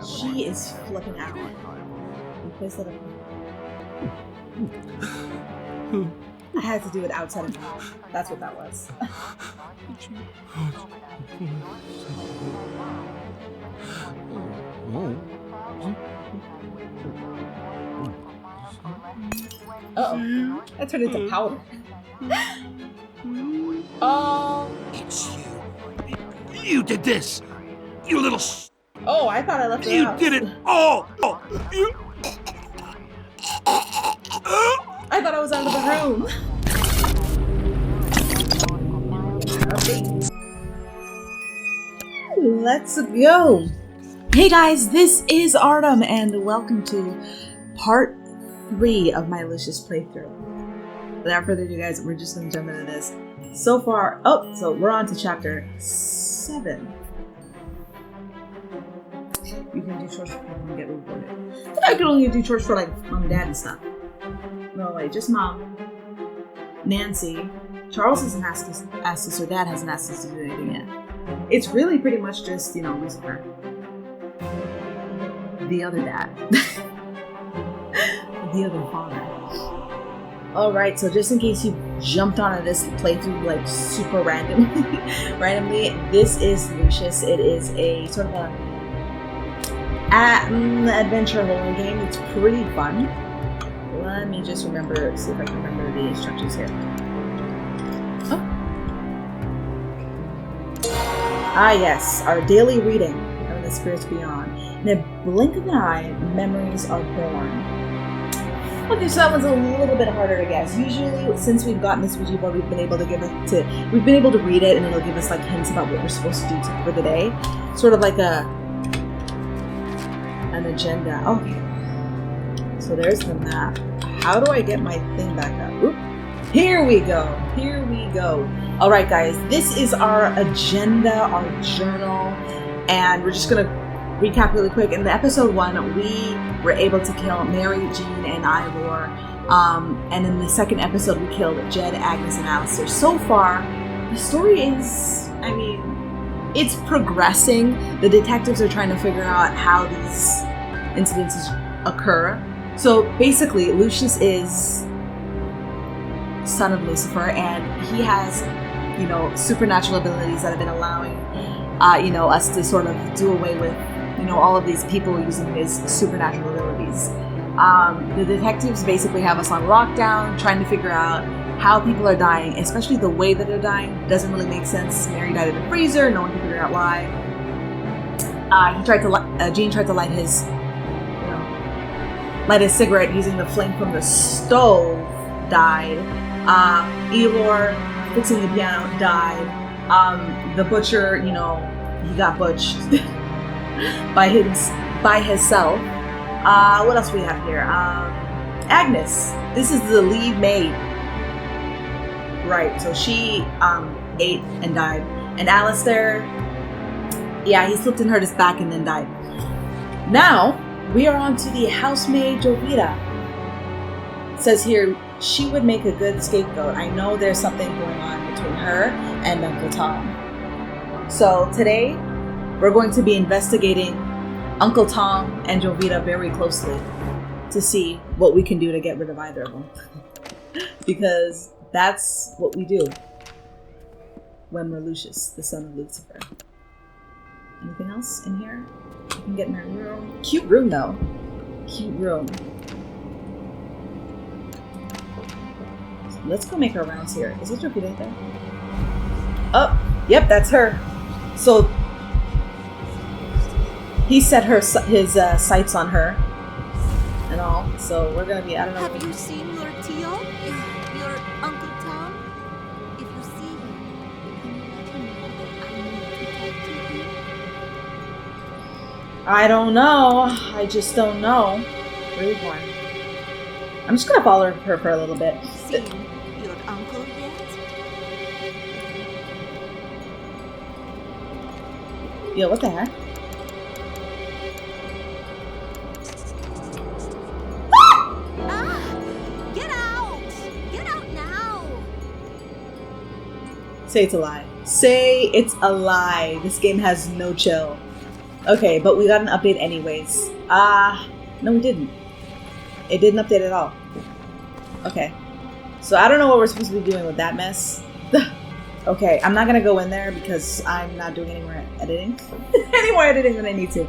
She is flipping out. You place that up. I had to do it outside of mouth. That's what that was. Uh-oh. That turned into powder. It's you. You did this. You little Oh, I thought I left it out. You did it all. You... I thought I was out of the room. Okay. Let's go. Hey guys, this is Artem, and welcome to part 3 of my Lucius playthrough. Without further ado, guys, we're just going to jump into this. So far, so we're on to chapter 7. You can do chores and get rewarded. But I could only do chores for like mom and dad and stuff. No, wait, just mom. Nancy. Charles hasn't asked us, or dad hasn't asked us to do anything yet. It's really pretty much just, Lucifer. The other dad. The other father. Alright, so just in case you jumped onto this playthrough like super randomly, this is Lucius. It is a sort of a adventure horror game. It's pretty fun. Let me just see if I can remember the instructions here. Oh. Ah yes, our daily reading of the Spirits Beyond. In a blink of an eye, memories are born. Okay, so that one's a little bit harder to guess. Usually, since we've gotten this Ouija board, we've been able to read it, and it'll give us like hints about what we're supposed to do for the day, sort of like an agenda. Okay, so there's the map. How do I get my thing back up? Oop. Here we go. All right, guys, this is our agenda, our journal, and we're just gonna recap really quick. In the episode 1, we were able to kill Mary, Jean, and Ivor. And in the second episode, we killed Jed, Agnes, and Alistair. So far, the story is, it's progressing. The detectives are trying to figure out how these incidences occur. So basically, Lucius is son of Lucifer, and he has, supernatural abilities that have been allowing, us to sort of do away with all of these people using his supernatural abilities. The detectives basically have us on lockdown, trying to figure out how people are dying, especially the way that they're dying. Doesn't really make sense. Mary died in the freezer. No one can figure out why. Jean tried to light his cigarette using the flame from the stove. Died. Elor, fixing the piano, died. The butcher, he got butched. by himself. What else we have here? Agnes. This is the lead maid. Right, so she ate and died. And Alistair, he slipped and hurt his back and then died. Now, we are on to the housemaid Jovita. It says here, she would make a good scapegoat. I know there's something going on between her and Uncle Tom. So today, we're going to be investigating Uncle Tom and Jovita very closely to see what we can do to get rid of either of them. Because that's what we do when we're Lucius, the son of Lucifer. Anything else in here? I can get in my room. Cute room, though. Cute room. So let's go make our rounds here. Is it Jovita there? Oh, yep, that's her. So he set his sights on her and all, so we're gonna be, I don't know. Have you seen your Tio? Your Uncle Tom? If you see him, can you let him know that I need to talk to him? I don't know. I just don't know. Really boring. I'm just gonna follow her for a little bit. Seen your uncle yet? Yo, what the heck? Say it's a lie. Say it's a lie. This game has no chill. Okay, but we got an update anyways. No we didn't. It didn't update at all. Okay. So I don't know what we're supposed to be doing with that mess. Okay, I'm not gonna go in there because I'm not doing any more editing. Any more editing than I need to.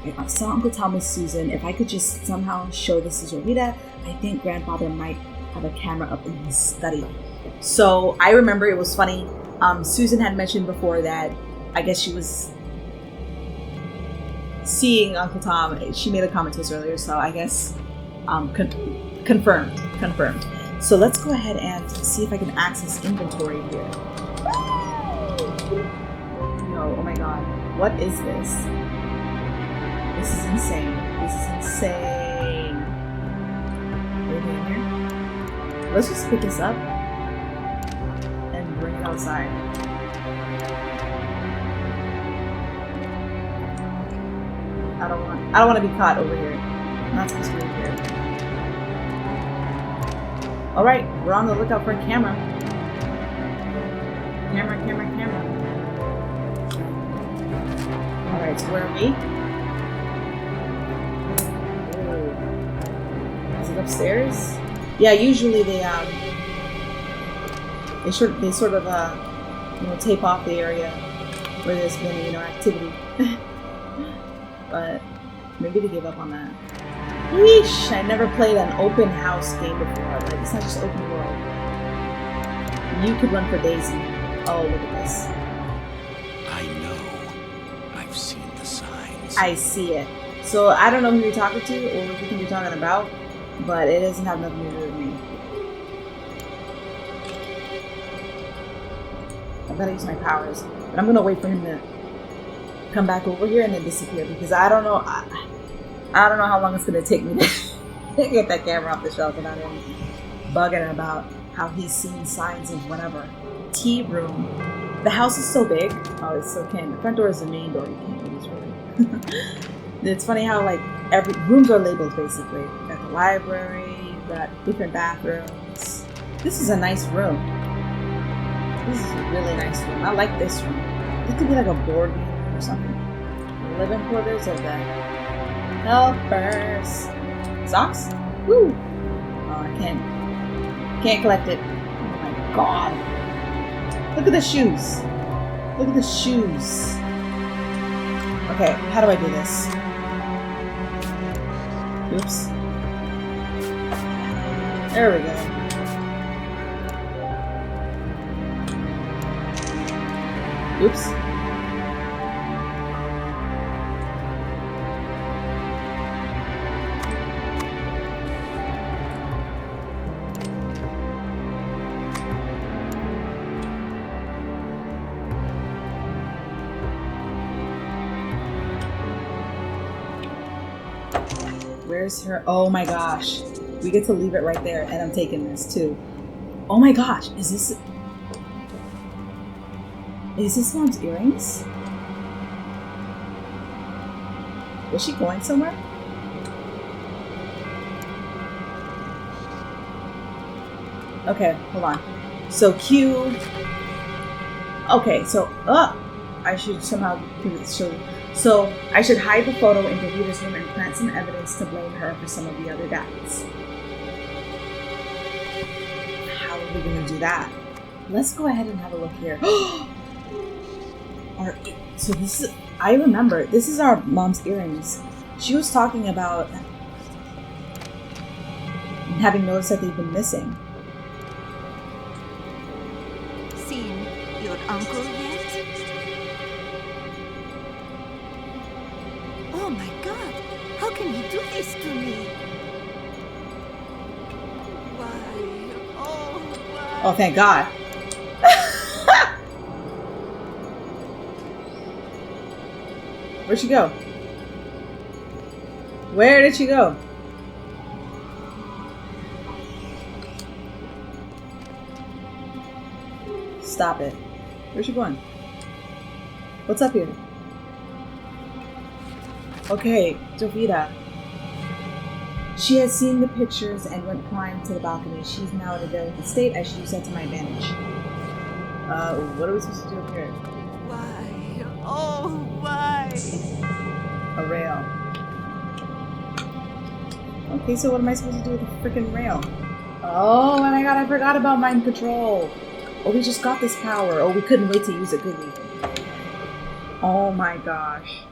Okay, I saw Uncle Tom with Susan. If I could just somehow show this to Jovita, I think grandfather might have a camera up in his study. So I remember it was funny. Susan had mentioned before that I guess she was seeing Uncle Tom. She made a comment to us earlier, so I guess confirmed. So let's go ahead and see if I can access inventory here. No, oh my god. What is this? This is insane. This is insane. Anything in here? Let's just pick this up and bring it outside. I don't want to be caught over here. I'm not supposed to be over here. Alright, we're on the lookout for a camera. Camera. Alright, so where are we? Ooh. Is it upstairs? Yeah, usually they sort of tape off the area where there's been, activity. But maybe they gave up on that. Yeesh, I never played an open house game before. Like, it's not just open world. You could run for days. Oh, look at this. I know. I've seen the signs. I see it. So I don't know who you're talking to or what you think you're talking about, but it doesn't have nothing to do with me. I gotta use my powers, but I'm gonna wait for him to come back over here and then disappear because I don't know. I don't know how long it's gonna take me to get that camera off the shelf without him bugging about how he's seen signs of whatever. Tea room. The house is so big. Oh, it's so can't. The front door is the main door. You can't use really. It's funny how like every rooms are labeled basically. You got the library. You got different bathrooms. This is a nice room. This is a really nice room. I like this room. It could be like a board game or something. The living quarters of the helpers. Socks? Woo! Oh, I can't collect it. Oh my god. Look at the shoes. Look at the shoes. Okay, how do I do this? Oops. There we go. Oops. Where's her? Oh my gosh. We get to leave it right there, and I'm taking this too. Oh my gosh. Is this mom's earrings? Was she going somewhere? Okay, hold on. So Q. Okay, so I should somehow show. So I should hide the photo in Davita's room and plant some evidence to blame her for some of the other deaths. How are we gonna do that? Let's go ahead and have a look here. So this is, I remember, this is our mom's earrings. She was talking about having noticed that they've been missing. Seen your uncle yet? Oh my god, how can you do this to me? Why? Oh, why? Oh, thank God. Where'd she go? Where did she go? Stop it. Where's she going? What's up here? Okay, Jovita. She has seen the pictures and went climb to the balcony. She's now in a delicate state. I should use that to my advantage. What are we supposed to do up here? Why? Oh, why? A rail. Okay, so what am I supposed to do with the freaking rail? Oh my god, I forgot about mind control. Oh, we just got this power. Oh, we couldn't wait to use it, could we? Oh my gosh.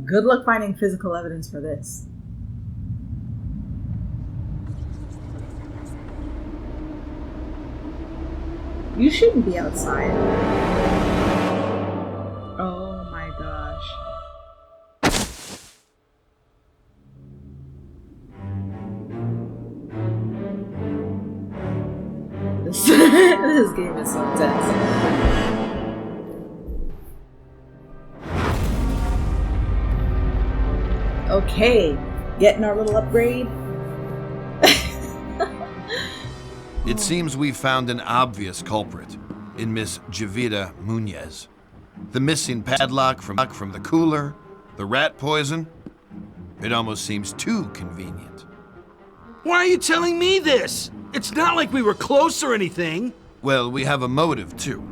Good luck finding physical evidence for this. You shouldn't be outside. Oh my gosh. This game is so intense. Okay, getting our little upgrade. It seems we found an obvious culprit in Miss Jovita Munez. The missing padlock from the cooler, the rat poison. It almost seems too convenient. Why are you telling me this? It's not like we were close or anything. Well, we have a motive, too.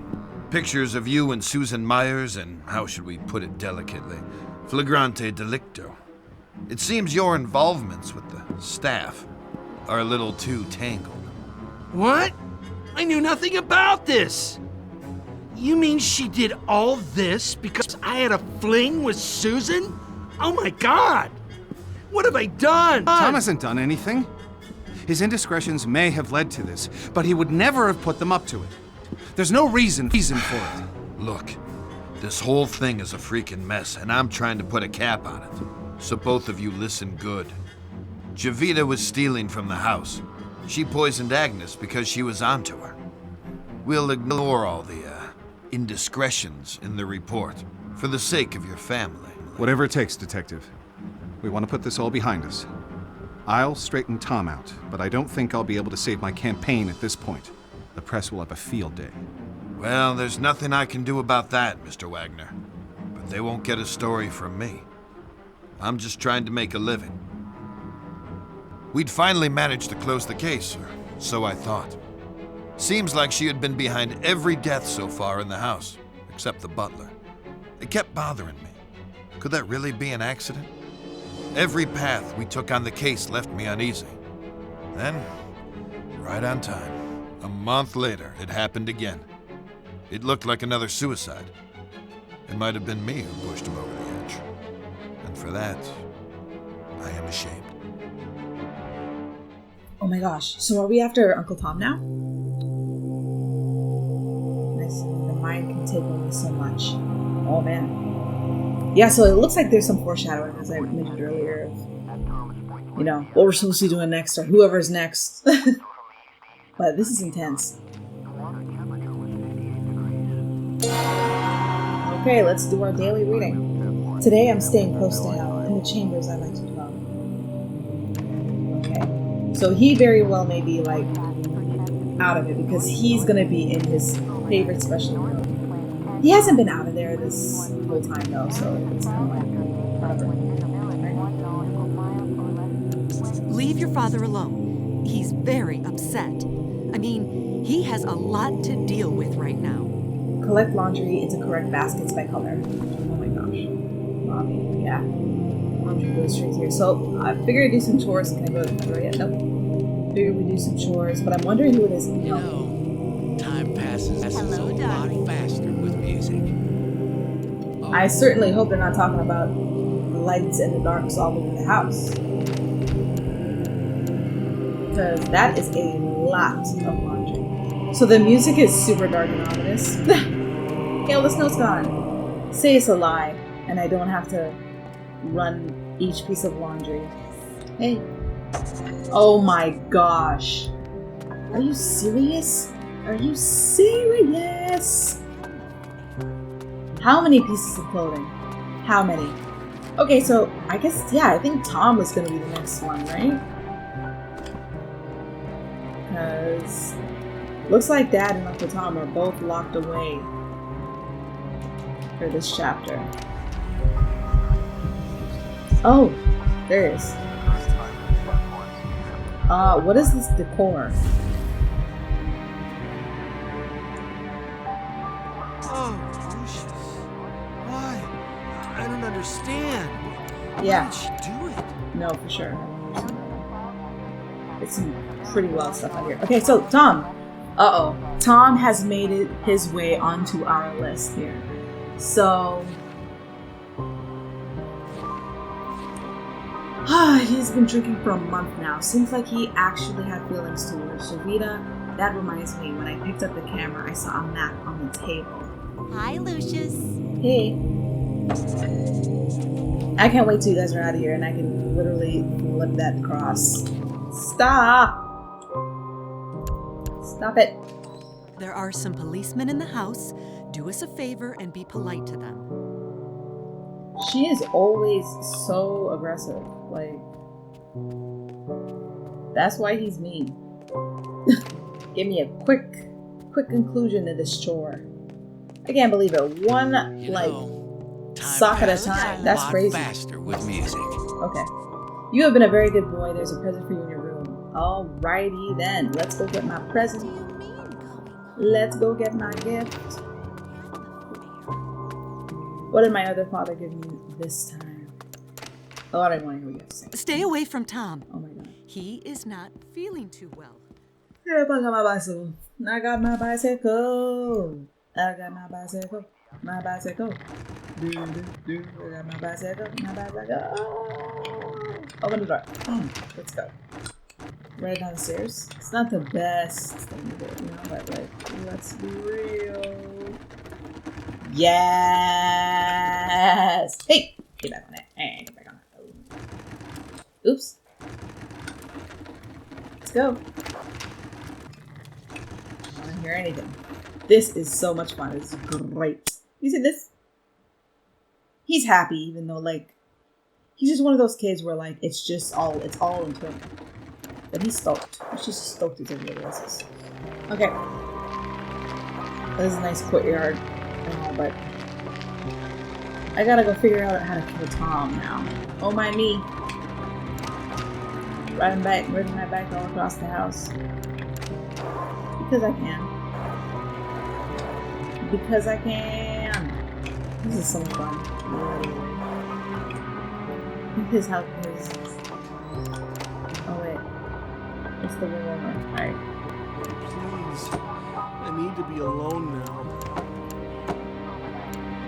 Pictures of you and Susan Myers and, how should we put it delicately, flagrante delicto. It seems your involvements with the staff are a little too tangled. What? I knew nothing about this. You mean she did all this because I had a fling with Susan? Oh my God! What have I done? Tom hasn't done anything. His indiscretions may have led to this, but he would never have put them up to it. There's no reason for it. Look, this whole thing is a freaking mess, and I'm trying to put a cap on it. So both of you listen good. Jovita was stealing from the house. She poisoned Agnes because she was onto her. We'll ignore all the indiscretions in the report for the sake of your family. Whatever it takes, Detective. We want to put this all behind us. I'll straighten Tom out, but I don't think I'll be able to save my campaign at this point. The press will have a field day. Well, there's nothing I can do about that, Mr. Wagner. But they won't get a story from me. I'm just trying to make a living. We'd finally managed to close the case, or so I thought. Seems like she had been behind every death so far in the house, except the butler. It kept bothering me. Could that really be an accident? Every path we took on the case left me uneasy. Then, right on time, a month later, it happened again. It looked like another suicide. It might have been me who pushed him over the edge. And for that, I am ashamed. Oh my gosh. So are we after Uncle Tom now? Nice. The mind can take only so much. Oh man. Yeah, so it looks like there's some foreshadowing, as I mentioned earlier, of, you know, what we're supposed to be doing next, or whoever's next. But this is intense. Okay, let's do our daily reading. Today I'm staying close to hell, in the chambers I like to dwell. Okay, so he very well may be, like, out of it, because he's going to be in his favorite special room. He hasn't been out of there this whole time, though, so it's kind of like, whatever. Right? Leave your father alone. He's very upset. I mean, he has a lot to deal with right now. Collect laundry into correct baskets by color. Oh my gosh. Mommy, yeah. Laundry goes straight here. So, I figured I'd do some chores. Can I go to the door yet? Nope. Figured we'd do some chores, but I'm wondering who it is. You know, time passes a lot faster with music. I certainly hope they're not talking about the lights and the darks all over the house. Because that is a lot of laundry. So the music is super dark and ominous. Hey, all the snow's gone. Say it's a lie, and I don't have to run each piece of laundry. Hey. Oh my gosh. Are you serious? Are you serious? How many pieces of clothing? How many? Okay, so I guess, yeah, I think Tom was going to be the next one, right? Because looks like Dad and Uncle Tom are both locked away for this chapter. Oh, there it is. What is this decor? Oh, Lucius. Why? I don't understand. Yeah. How did she do it? No, for sure. It's some pretty wild stuff out here. Okay, so Tom. Uh-oh. Tom has made it his way onto our list here. So... he's been drinking for a month now. Seems like he actually had feelings towards Shavita. That reminds me, when I picked up the camera, I saw a map on the table. Hi, Lucius. Hey. I can't wait till you guys are out of here and I can literally flip that cross. Stop! Stop it. There are some policemen in the house. Do us a favor and be polite to them. She is always so aggressive. Like, that's why he's mean. Give me a quick conclusion to this chore. I can't believe it. One, You like, know, time sock at a passes time. a That's lot crazy. faster with music. Okay. You have been a very good boy. There's a present for you in your room. Alrighty then. Let's go get my What do present. you mean going home? Let's go get my gift. What did my other father give me this time? Oh, I didn't want to hear what you have to say. Stay away from Tom. Oh my god. He is not feeling too well. Yeah, I got my bicycle. I got my bicycle. I got my bicycle. My bicycle. Do, do, do. I got my bicycle. My bicycle. Open the door. Let's go. Right down the stairs. It's not the best thing to do, you know, but like, let's be real. Yes! Hey! Get back on it. Hey, get back on it. Oops. Let's go. I don't hear anything. This is so much fun. This is great. You see this? He's happy, even though, like, he's just one of those kids where, like, it's all internal. But he's stoked. He's just stoked as everybody else is. Okay. This is a nice courtyard. But I gotta go figure out how to kill Tom now. Oh my me. Riding my bike all across the house. Because I can. Because I can. This is so much fun. His house is... Oh wait. It's the room over. Alright. Please. I need to be alone now.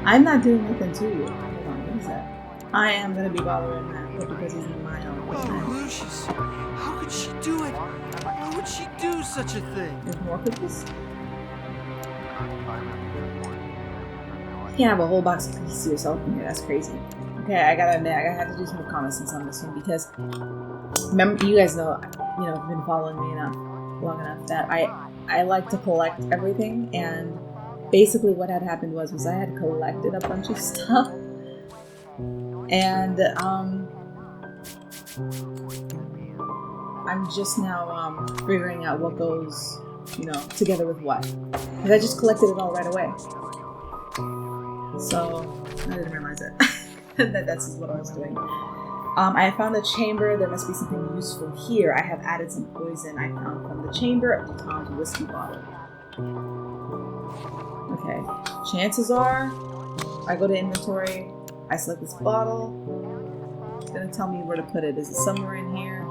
I'm not doing nothing to you. Hold on, what is that? I am gonna be bothering that, but because he's in my own Oh, business. Lucius. How could she do it? How would she do such a thing? There's more cookies? You can't have a whole box of cookies to yourself in here, that's crazy. Okay, I gotta admit, I have to do some reconnaissance on this one because remember, you guys know, have been following me long enough that I like to collect everything, and basically what had happened was I had collected a bunch of stuff, and I'm just now figuring out what goes, together with what, because I just collected it all right away. So I didn't realize it. That's what I was doing. I found a chamber. There must be something useful here. I have added some poison I found from the chamber of Tom's whiskey bottle. Okay, chances are, I go to inventory, I select this bottle, it's gonna tell me where to put it. Is it somewhere in here?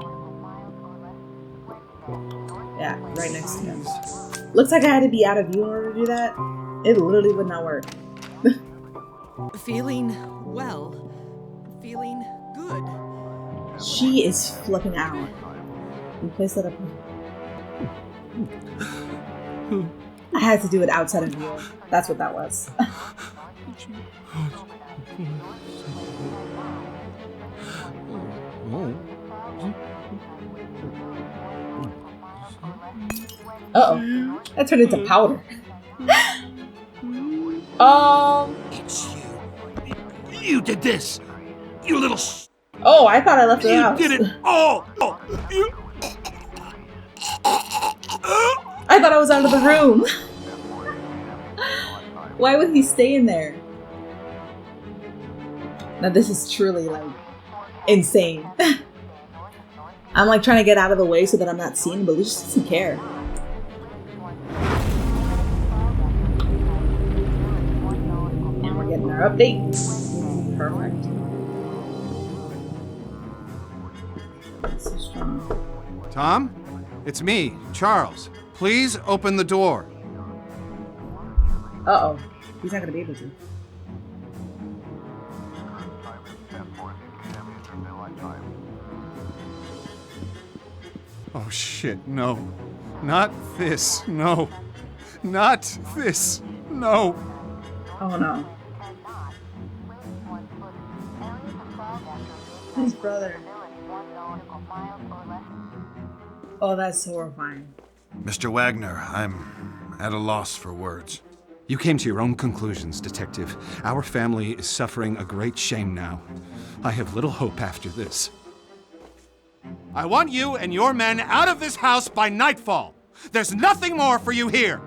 Yeah, right next to him. Looks like I had to be out of view in order to do that. It literally would not work. Feeling well. Feeling good. She is flipping out. You place that up. I had to do it outside of view. That's what that was. Uh-oh. That turned into powder. It's you. You did this. You little Oh, I thought I left the house. You did it all. You... I thought I was out of the room. Why would he stay in there? Now this is truly like insane. I'm like trying to get out of the way so that I'm not seen, but Lucius doesn't care. And we're getting our update. Perfect. So strong. Tom? It's me, Charles. Please open the door. Uh-oh. He's not gonna be able to. Oh shit, no. Not this, no. Not this, no. Oh no. His brother. Oh, that's horrifying. Mr. Wagner, I'm at a loss for words. You came to your own conclusions, Detective. Our family is suffering a great shame now. I have little hope after this. I want you and your men out of this house by nightfall. There's nothing more for you here.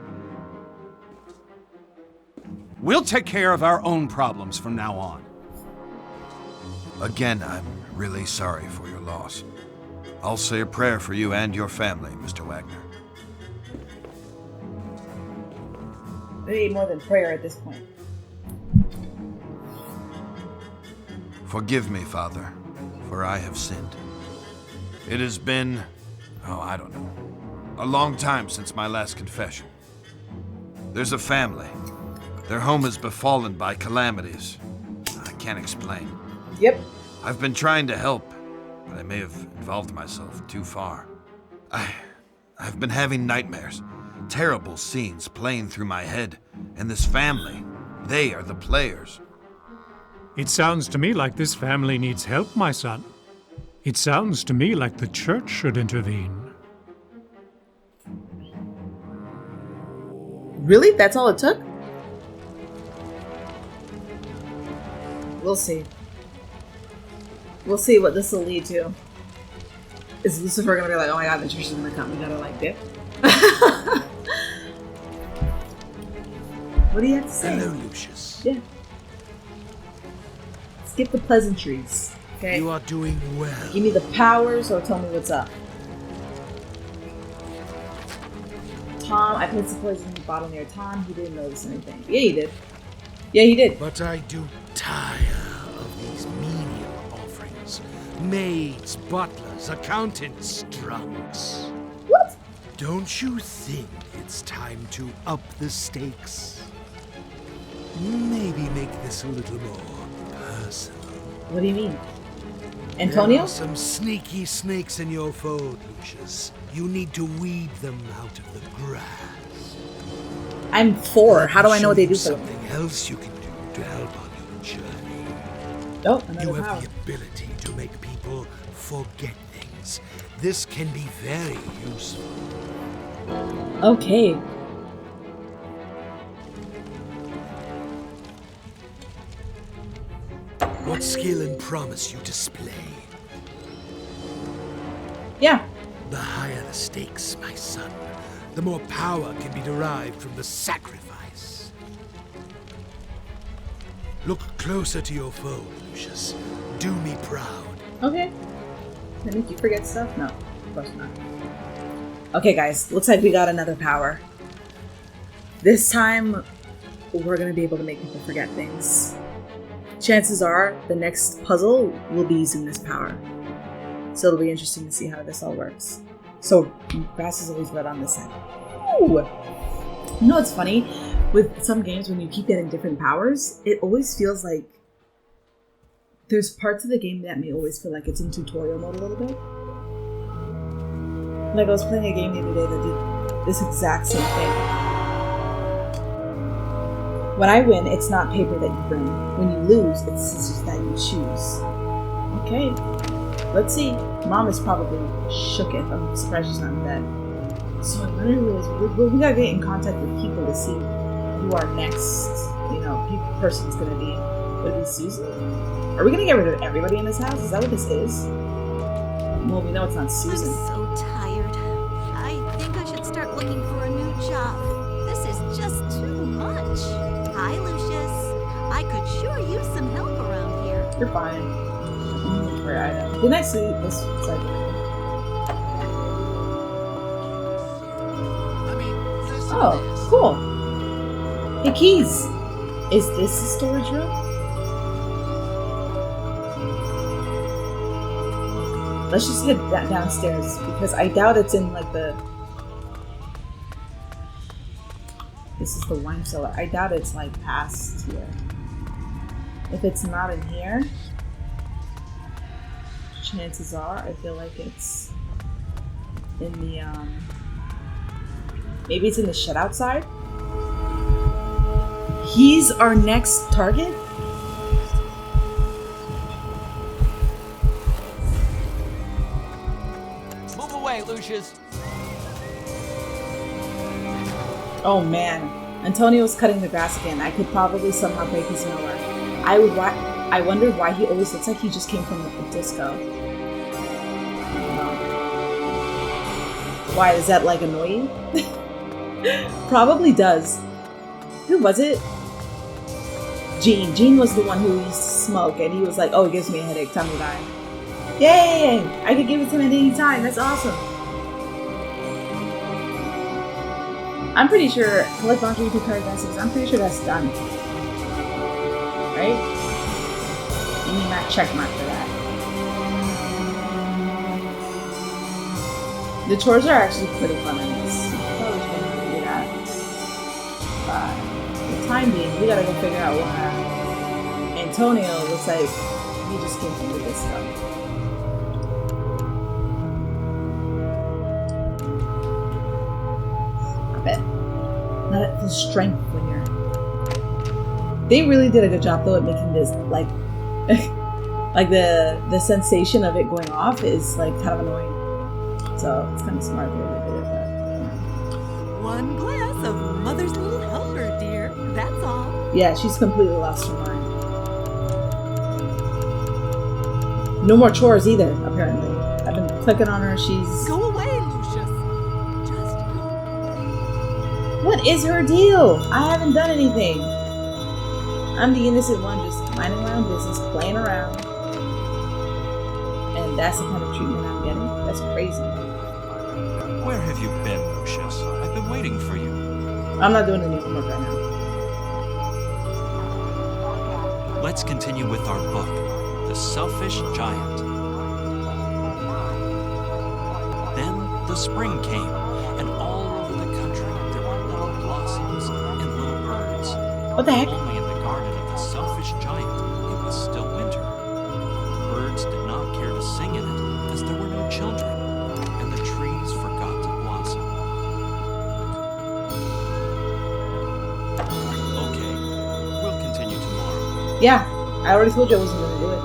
We'll take care of our own problems from now on. Again, I'm really sorry for your loss. I'll say a prayer for you and your family, Mr. Wagner. They need more than prayer at this point. Forgive me, Father, for I have sinned. It has been, I don't know, a long time since my last confession. There's a family. Their home is befallen by calamities. I can't explain. Yep. I've been trying to help, but I may have involved myself too far. I've been having nightmares, terrible scenes playing through my head, and this family, they are the players. It sounds to me like this family needs help, my son. It sounds to me like the church should intervene. Really? That's all it took? We'll see. We'll see what this will lead to. Is Lucifer gonna be like, oh my god, the church is gonna come, we gotta like dip? What do you have to say? Hello, Lucius. Yeah. Skip the pleasantries. Okay. You are doing well. Give me the powers or tell me what's up. Tom, I placed the poison in the bottle near Tom. He didn't notice anything. Yeah, he did. Yeah, he did. But I do tire of these menial offerings. Maids, butlers, accountants, drunks. What? Don't you think it's time to up the stakes? Maybe make this a little more personal. What do you mean? Antonio? There are some sneaky snakes in your fold, Lucius. You need to weed them out of the grass. I'm 4. How do I know what they do for them? Something else you can do to help on your journey. Oh, You another have power. the ability to make people forget things. This can be very useful. Okay. What skill and promise you display? Yeah. The higher the stakes, my son, the more power can be derived from the sacrifice. Look closer to your foe, Lucius. Do me proud. Okay. That make you forget stuff? No, of course not. Okay, guys. Looks like we got another power. This time, we're going to be able to make people forget things. Chances are, the next puzzle will be using this power. So it'll be interesting to see how this all works. So, grass is always red on this side. Ooh! You know what's funny? With some games, when you keep getting different powers, it always feels like there's parts of the game that may always feel like it's in tutorial mode a little bit. Like I was playing a game the other day that did this exact same thing. When I win, it's not paper that you bring. When you lose, it's scissors that you choose. Okay, let's see. Mom is probably shooketh. I'm surprised she's not in bed. So I wonder who is. We gotta get in contact with people to see who our next, person's gonna be. Would it be Susan? Are we gonna get rid of everybody in this house? Is that what this is? Well, we know it's not Susan. I'm so tired. I think I should start looking for a new job. This is just too much. Hi, Lucius. I could sure use some help around here. You're fine. Where I am. Didn't I see this side? Oh, cool. Hey, keys. Is this the storage room? Let's just head downstairs because I doubt it's in like the... This is the wine cellar. I doubt it's like past here. If it's not in here, chances are I feel like it's in the maybe it's in the shed outside. He's our next target? Move away, Lucius. Oh man, Antonio's cutting the grass again. I could probably somehow break his mower. I wonder why he always looks like he just came from a disco. Why, does that like annoy you? Probably does. Who was it? Gene. Gene was the one who used to smoke and he was like, oh, it gives me a headache, time to die. Yay! I could give it to him at any time. That's awesome. I'm pretty sure, collect laundry with card messages. I'm pretty sure that's done. Right? Give me my check mark for that. The chores are actually pretty fun in this. I thought we were going to do that. But for the time being, we gotta go figure out what Antonio looks like. He just came from the disco. Not at full strength when you're... They really did a good job though at making this like like the sensation of it going off is like kind of annoying. So it's kind of smart the way they did it, but One glass of Mother's Little Helper, dear. That's all. yeah, she's completely lost her mind. No more chores either, apparently. I've been clicking on her, she's... Go away, Lucius. Just go. What is her deal? I haven't done anything. I'm the innocent one, just minding my own business, playing around. And that's the kind of treatment I'm getting. That's crazy. Where have you been, Lucius? I've been waiting for you. I'm not doing any homework right now. Let's continue with our book, The Selfish Giant. Then the spring came, and all over the country there were little blossoms and little birds. What the heck? Only in the garden of the Selfish Giant it was still winter. The birds did not care to sing in it, as there were no children, and the trees forgot to blossom. Okay, we'll continue tomorrow. Yeah, I already told you I wasn't going to do it.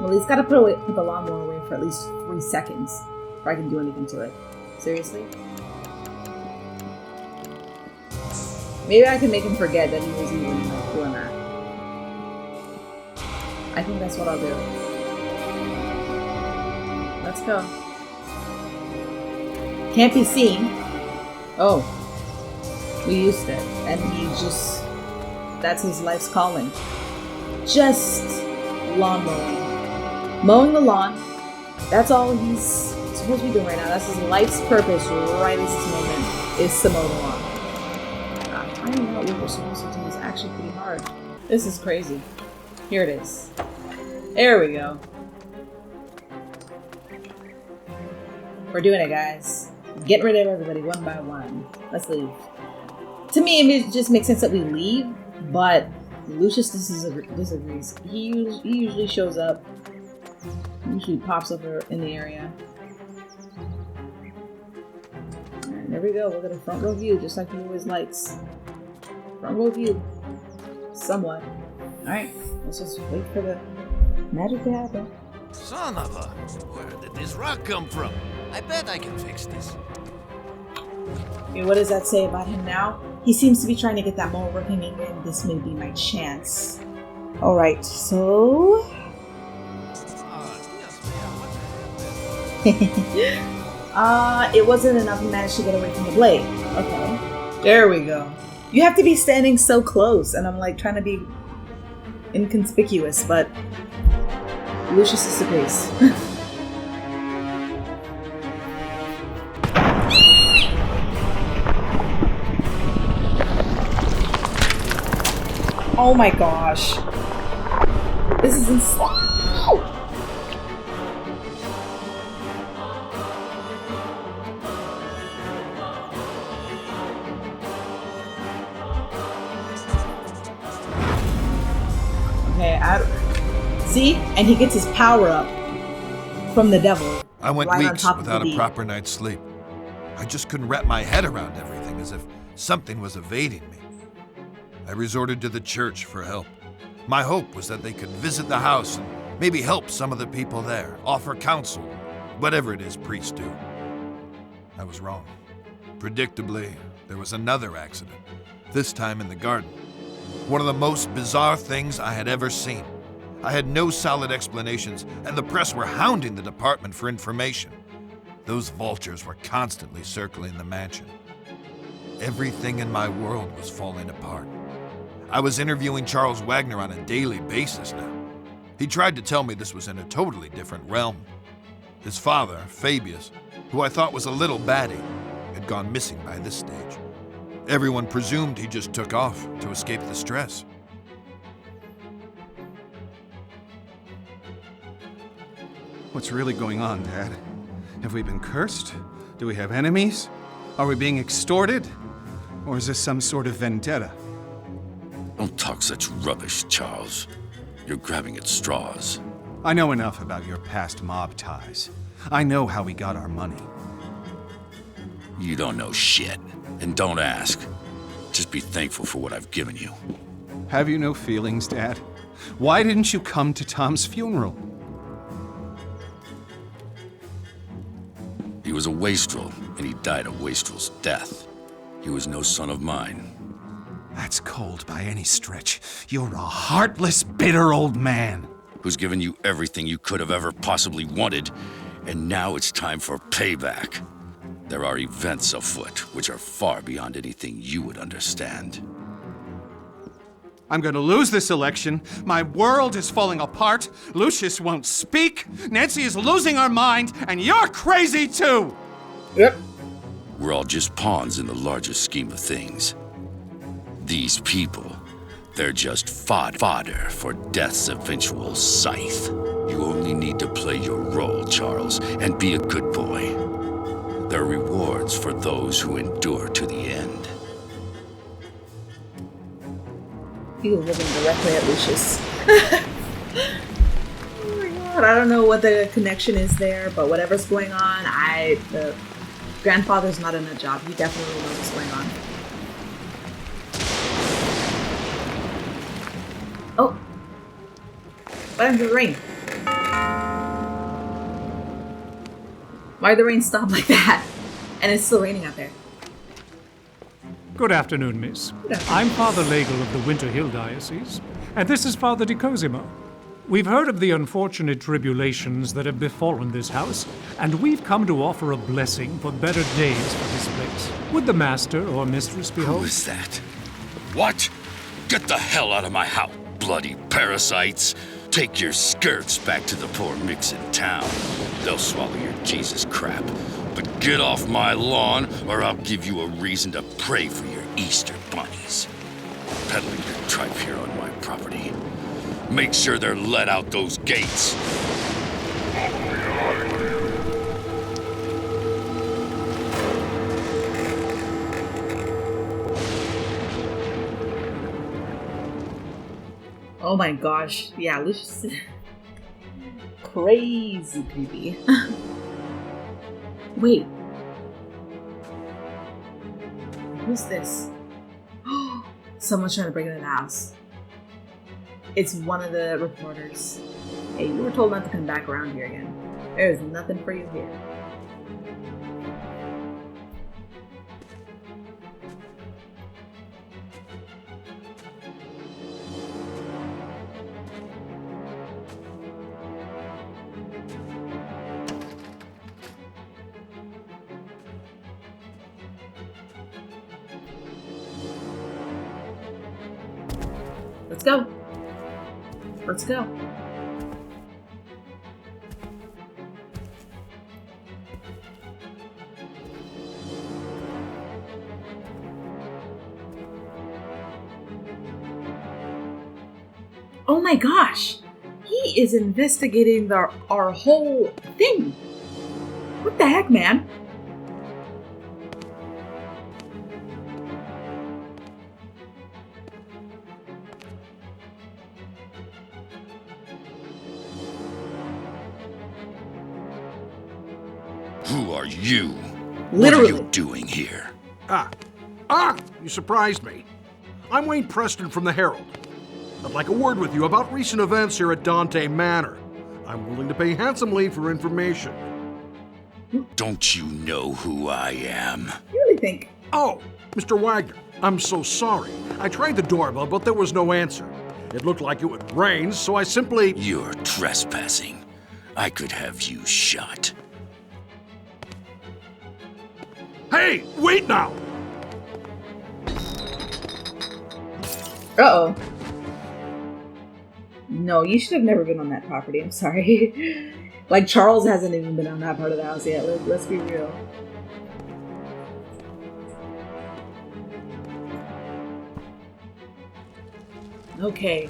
Well, he's got to put the lawnmower away for at least 3 seconds before I can do anything to it. Seriously? Maybe I can make him forget that he was even like, doing that. I think that's what I'll do. Let's go. Can't be seen. Oh. We used it. And he just... That's his life's calling. Just lawn mowing. Mowing the lawn. That's all he's supposed to be doing right now. That's his life's purpose right at this moment, is to mow the lawn. Finding out what we're supposed to do is actually pretty hard. This is crazy. Here it is. There we go. We're doing it, guys. Getting rid of everybody one by one. Let's leave. To me, it just makes sense that we leave, but Lucius disagrees. He usually shows up. Usually pops up in the area. Alright, there we go. We'll get a front row view, just like he always likes. Front row view. Somewhat. Alright, let's just wait for the magic to happen. Son of a... Where did this rock come from? I bet I can fix this. Okay, what does that say about him now? He seems to be trying to get that mower working again. This may be my chance. Alright, so... It wasn't enough. He managed to get away from the blade. Okay. There we go. You have to be standing so close, and I'm like trying to be inconspicuous, but Lucius disagrees. Oh my gosh. This is insane. See? And he gets his power up from the devil. I went right on weeks top of without the a bee. proper night's sleep. I just couldn't wrap my head around everything, as if something was evading me. I resorted to the church for help. My hope was that they could visit the house and maybe help some of the people there, offer counsel, whatever it is priests do. I was wrong. Predictably, there was another accident, this time in the garden. One of the most bizarre things I had ever seen. I had no solid explanations, and the press were hounding the department for information. Those vultures were constantly circling the mansion. Everything in my world was falling apart. I was interviewing Charles Wagner on a daily basis now. He tried to tell me this was in a totally different realm. His father, Fabius, who I thought was a little baddie, had gone missing by this stage. Everyone presumed he just took off to escape the stress. What's really going on, Dad? Have we been cursed? Do we have enemies? Are we being extorted? Or is this some sort of vendetta? Don't talk such rubbish, Charles. You're grabbing at straws. I know enough about your past mob ties. I know how we got our money. You don't know shit, and don't ask. Just be thankful for what I've given you. Have you no feelings, Dad? Why didn't you come to Tom's funeral? He was a wastrel, and he died a wastrel's death. He was no son of mine. That's cold by any stretch. You're a heartless, bitter old man. Who's given you everything you could have ever possibly wanted, and now it's time for payback. There are events afoot which are far beyond anything you would understand. I'm gonna lose this election. My world is falling apart. Lucius won't speak. Nancy is losing her mind, and you're crazy too! Yep. We're all just pawns in the larger scheme of things. These people, they're just fodder for death's eventual scythe. You only need to play your role, Charles, and be a good boy. There are rewards for those who endure to the end. He was looking directly at Lucius. Oh my god, I don't know what the connection is there, but whatever's going on, the grandfather's not in a job. He definitely knows what's going on. Oh! What happened to the rain? Why did the rain stop like that? And it's still raining out there. Good afternoon, miss. Good afternoon. I'm Father Legel of the Winter Hill Diocese, and this is Father Di Cosimo. We've heard of the unfortunate tribulations that have befallen this house, and we've come to offer a blessing for better days for this place. Would the master or mistress be home? Who is that? What? Get the hell out of my house, bloody parasites! Take your skirts back to the poor micks in town. They'll swallow your Jesus crap. But get off my lawn, or I'll give you a reason to pray for your Easter bunnies. Peddling your tripe here on my property. Make sure they're let out those gates. Oh my gosh. Yeah, Lucius. Crazy creepy. Wait. Who's this? Someone's trying to break into the house. It's one of the reporters. Hey, you were told not to come back around here again. There's nothing for you here. Let's go. Let's go. Oh my gosh! He is investigating our whole thing! What the heck, man? Who are you? Literally. What are you doing here? You surprised me. I'm Wayne Preston from the Herald. I'd like a word with you about recent events here at Dante Manor. I'm willing to pay handsomely for information. Don't you know who I am? You really think? Oh, Mr. Wagner, I'm so sorry. I tried the doorbell, but there was no answer. It looked like it would rain, so I simply... You're trespassing. I could have you shot. Hey, wait now! Uh-oh. No, you should have never been on that property. I'm sorry. Like, Charles hasn't even been on that part of the house yet. Let's be real. Okay.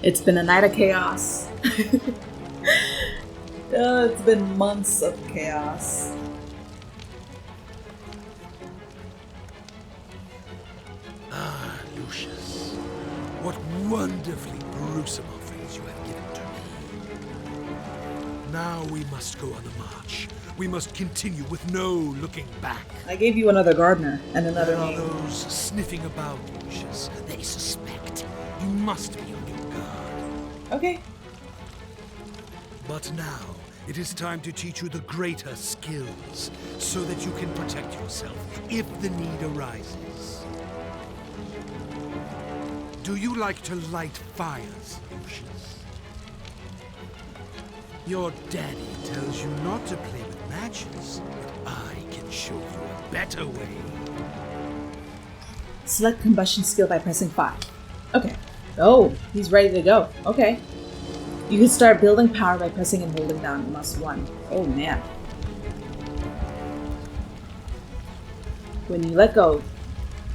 It's been a night of chaos. It's been months of chaos. Ah, Lucius, what wonderfully gruesome offerings you have given to me. Now we must go on the march. We must continue with no looking back. I gave you another gardener and another There are name. those sniffing about, Lucius. They suspect. You must be on your guard. Okay. But now, it is time to teach you the greater skills, so that you can protect yourself if the need arises. Do you like to light fires, Lucius? Your daddy tells you not to play with matches, but I can show you a better way. Select combustion skill by pressing 5. Okay. Oh, he's ready to go. Okay. You can start building power by pressing and holding down +1. Oh man. When you let go,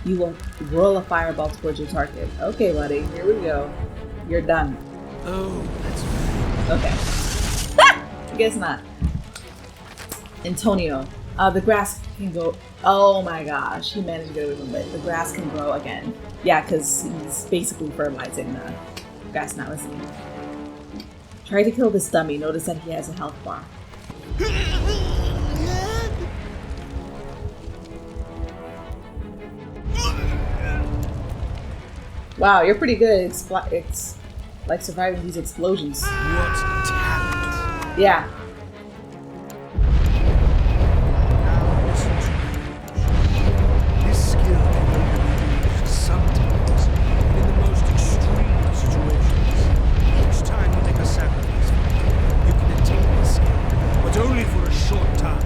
you will whirl a fireball towards your target. Okay, buddy. Here we go. You're done. Oh, that's right. Okay. I guess not. Antonio. The grass can go... Oh my gosh. He managed to get away from it. The grass can grow again. Yeah, because he's basically fertilizing the grass now, isn't he? Try to kill this dummy. Notice that he has a health bar. Wow, you're pretty good at like surviving these explosions. What talent! Yeah. This skill can only be used sometimes, and in the most extreme situations. Each time you make a sacrifice, you can attain this skill, but only for a short time,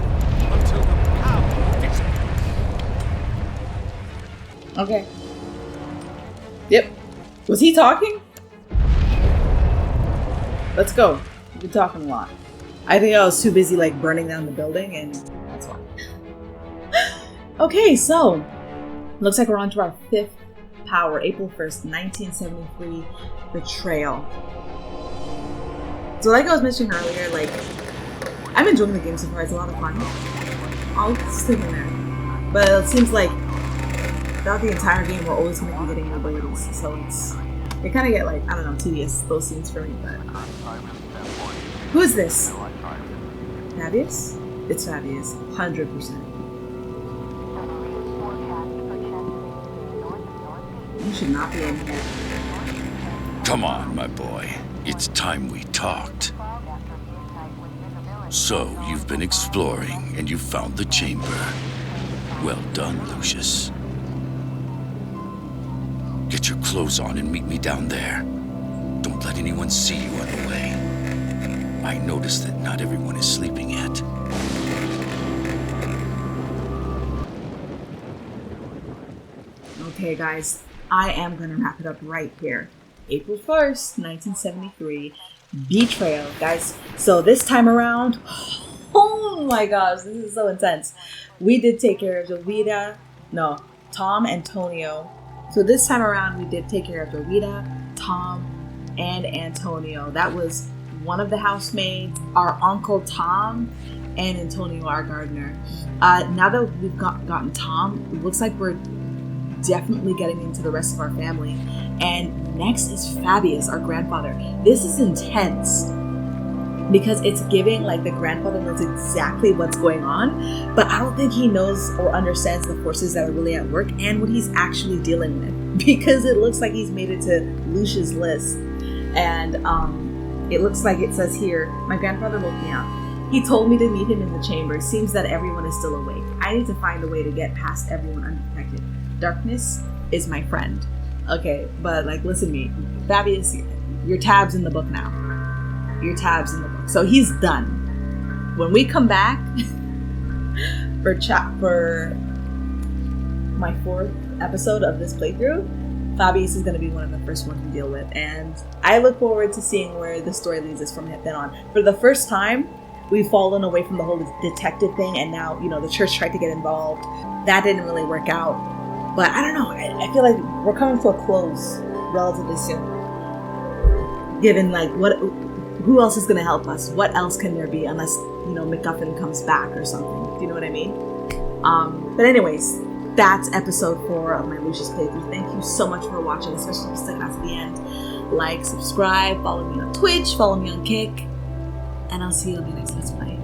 until the power dissipates. Okay. Yep. Was he talking? Let's go. You've been talking a lot. I think I was too busy like burning down the building, and that's why. Okay, so looks like we're on to our 5th power, April 1st, 1973, Betrayal. So like I was mentioning earlier, like I'm enjoying the game so far. It's a lot of fun. I'll stick in there. But it seems like throughout the entire game, we're always going to be getting new abilities, so they kind of get like, I don't know, tedious, those scenes for me, but... Who is this? Fabius? It's Fabius, 100%. You should not be in here. Come on, my boy. It's time we talked. So, you've been exploring, and you found the chamber. Well done, Lucius. Get your clothes on and meet me down there. Don't let anyone see you on the way. I noticed that not everyone is sleeping yet. Okay, guys, I am going to wrap it up right here. April 1st, 1973, Betrayal. Guys, so this time around, oh my gosh, this is so intense. We did take care of Tom, Antonio. So this time around, we did take care of Jovita, Tom, and Antonio. That was one of the housemaids, our Uncle Tom, and Antonio, our gardener. Now that we've gotten Tom, it looks like we're definitely getting into the rest of our family. And next is Fabius, our grandfather. This is intense. because it's giving like the grandfather knows exactly what's going on, but I don't think he knows or understands the forces that are really at work and what he's actually dealing with, because it looks like he's made it to Lucius' list. And it looks like it says here, my grandfather woke me up. He told me to meet him in the chamber. Seems that everyone is still awake. I need to find a way to get past everyone undetected. Darkness is my friend. Okay, but like, listen to me. Fabius, your tab's in the book now. Your tab's in the book. So he's done. When we come back for my 4th episode of this playthrough, Fabius is going to be one of the first ones we deal with. And I look forward to seeing where the story leads us from then on. For the first time, we've fallen away from the whole detective thing, and now, you know, the church tried to get involved. That didn't really work out. But I don't know, I feel like we're coming to a close relatively soon. Given like who else is gonna help us? What else can there be unless, you know, MacGuffin comes back or something? Do you know what I mean? But anyways, that's episode 4 of my Lucius playthrough. Thank you so much for watching, especially if you stuck out to the end. Like, subscribe, follow me on Twitch, follow me on Kick, and I'll see you on the next Let's Play.